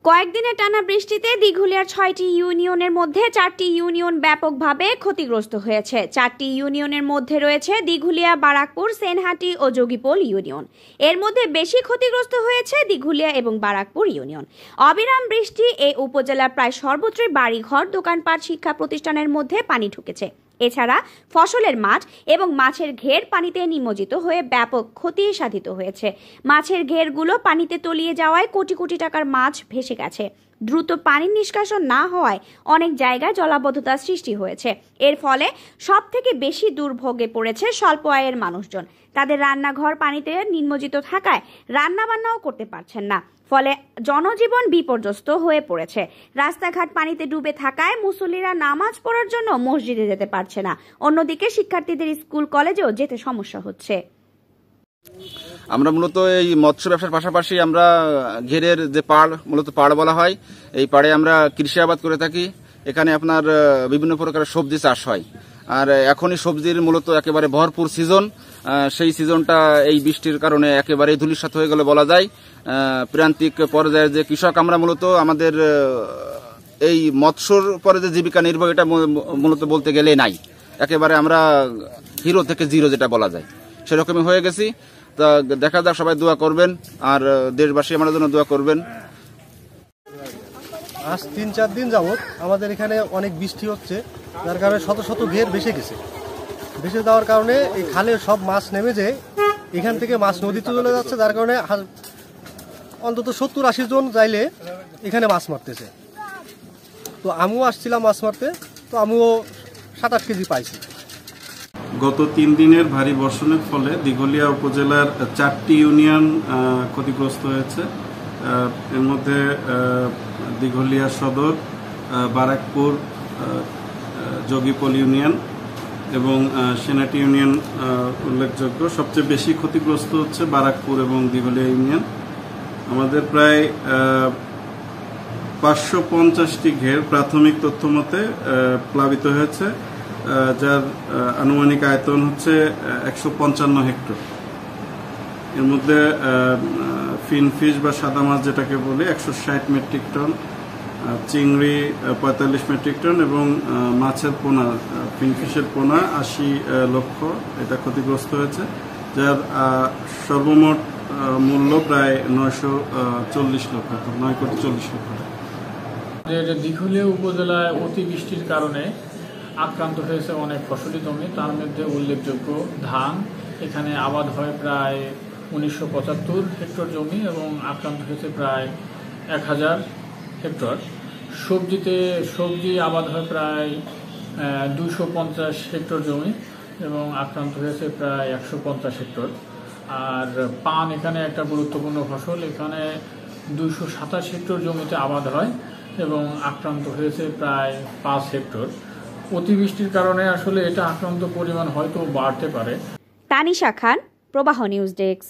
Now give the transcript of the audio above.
কয়েকদিনের টানা বৃষ্টিতে দিঘুলিয়ার ৬টি ইউনিয়নের মধ্যে ৪টি ইউনিয়ন ব্যাপকভাবে ক্ষতিগ্রস্ত হয়েছে। ৪টি ইউনিয়নের মধ্যে রয়েছে দিঘুলিয়া, বারাকপুর, সেনহাটি ও যোগীপোল ইউনিয়ন। এর মধ্যে বেশি ক্ষতিগ্রস্ত হয়েছে দিঘুলিয়া এবং বারাকপুর ইউনিয়ন। অবিরাম বৃষ্টি এই উপজেলার প্রায় সর্বত্রই বাড়িঘর, দোকানপাট, শিক্ষা প্রতিষ্ঠানের মধ্যে পানি ঢুকেছে। এছাড়া ফসলের মাঠ এবং মাছের ঘের পানিতে নিমজ্জিত হয়ে ব্যাপক ক্ষতি সাধিত হয়েছে। মাছের ঘেরগুলো পানিতে তলিয়ে যাওয়ায় কোটি কোটি টাকার মাছ ভেসে গেছে। দ্রুত পানি নিষ্কাশন না হওয়ায় অনেক জায়গায় জলাবদ্ধতার সৃষ্টি হয়েছে। এর ফলে সবথেকে বেশি দুর্ভোগে পড়েছে স্বল্প আয়ের মানুষজন। তাদের রান্নাঘর পানিতে নিমজ্জিত থাকায় রান্নাবান্নাও করতে পারছেন না। ফলে জনজীবন বিপর্যস্ত হয়ে পড়েছে। রাস্তাঘাট পানিতে ডুবে থাকায় মুসল্লিরা নামাজ পড়ার জন্য মসজিদে যেতে পারছে না। অন্যদিকে শিক্ষার্থীদের স্কুল কলেজেও যেতে সমস্যা হচ্ছে। আমরা মূলত এই মৎস্য ব্যবসার পাশাপাশি আমরা ঘেরের যে পাড়, মূলত পাড় বলা হয়, এই পাড়ে আমরা কৃষি আবাদ করে থাকি। এখানে আপনার বিভিন্ন প্রকারের সবজি চাষ হয়। আর এখনই সবজির মূলত একেবারে ভরপুর সিজন। সেই সিজনটা এই বৃষ্টির কারণে একেবারে ধূলিসাৎ হয়ে গেলে বলা যায়। প্রান্তিক পর্যায়ের যে কৃষক, আমরা মূলত আমাদের এই মৎস্যর পরে যে জীবিকা নির্বাহ, এটা মূলত বলতে গেলে নাই। একেবারে আমরা হিরো থেকে জিরো যেটা বলা যায়, সেরকমই হয়ে গেছি। তা দেখা যাক, সবাই দোয়া করবেন আর দেশবাসী আমাদের জন্য দোয়া করবেন। আজ ৩-৪ দিন যাবৎ আমাদের এখানে অনেক বৃষ্টি হচ্ছে, যার কারণে শত শত ঘের ভেসে গেছে। ভেসে যাওয়ার কারণে এই খালে সব মাছ নেমে যায়, এখান থেকে মাছ নদীতে চলে যাচ্ছে, যার কারণে অন্তত ৭০-৮০ জন যাইলে এখানে মাছ মারতেছে। তো আমিও আসছিলাম মাছ মারতে, তো আমিও ৭-৮ কেজি পাইছি। গত ৩ দিনের ভারী বর্ষণের ফলে দিঘুলিয়া উপজেলার ৪টি ইউনিয়ন ক্ষতিগ্রস্ত হয়েছে। এর মধ্যে দিঘুলিয়া সদর, বারাকপুর, যোগীপোল ইউনিয়ন এবং সেনহাটি ইউনিয়ন উল্লেখযোগ্য। সবচেয়ে বেশি ক্ষতিগ্রস্ত হচ্ছে বারাকপুর এবং দিঘুলিয়া ইউনিয়ন। আমাদের প্রায় ৫৫০টি ঘের প্রাথমিক তথ্য মতে প্লাবিত হয়েছে, যার আনুমানিক আয়তন হচ্ছে ১৫৫ হেক্টর। এর মধ্যে ফিনফিশ বা সাদা মাছ যেটাকে বলি ১৬০ মেট্রিক টন, চিংড়ি ৪৫ মেট্রিক টন এবং মাছের পোনা, ফিনফিশের পোনা ৮০ লক্ষ, এটা ক্ষতিগ্রস্ত হয়েছে, যার সর্বমোট মূল্য প্রায় ৯৪০ লক্ষ, ৯,৪০ লক্ষ। দিঘুলিয়া উপজেলায় অতিবৃষ্টির কারণে আক্রান্ত হয়েছে অনেক ফসলি জমি। তার মধ্যে উল্লেখযোগ্য ধান, এখানে আবাদ হয় প্রায় ১৯৭৫ হেক্টর জমি এবং আক্রান্ত হয়েছে প্রায় ১,০০০ হেক্টর। সবজি আবাদ হয় প্রায় ২৫০ হেক্টর জমি এবং আক্রান্ত হয়েছে প্রায় ১৫০ হেক্টর। আর পান এখানে একটা গুরুত্বপূর্ণ ফসল, এখানে ২২৭ হেক্টর জমিতে আবাদ হয় এবং আক্রান্ত হয়েছে প্রায় ৫ হেক্টর। অতিবৃষ্টির কারণে আসলে এটা আক্রান্ত পরিমাণ হয়তো বাড়তে পারে। তানিশা খান, প্রবাহ নিউজ ডেস্ক।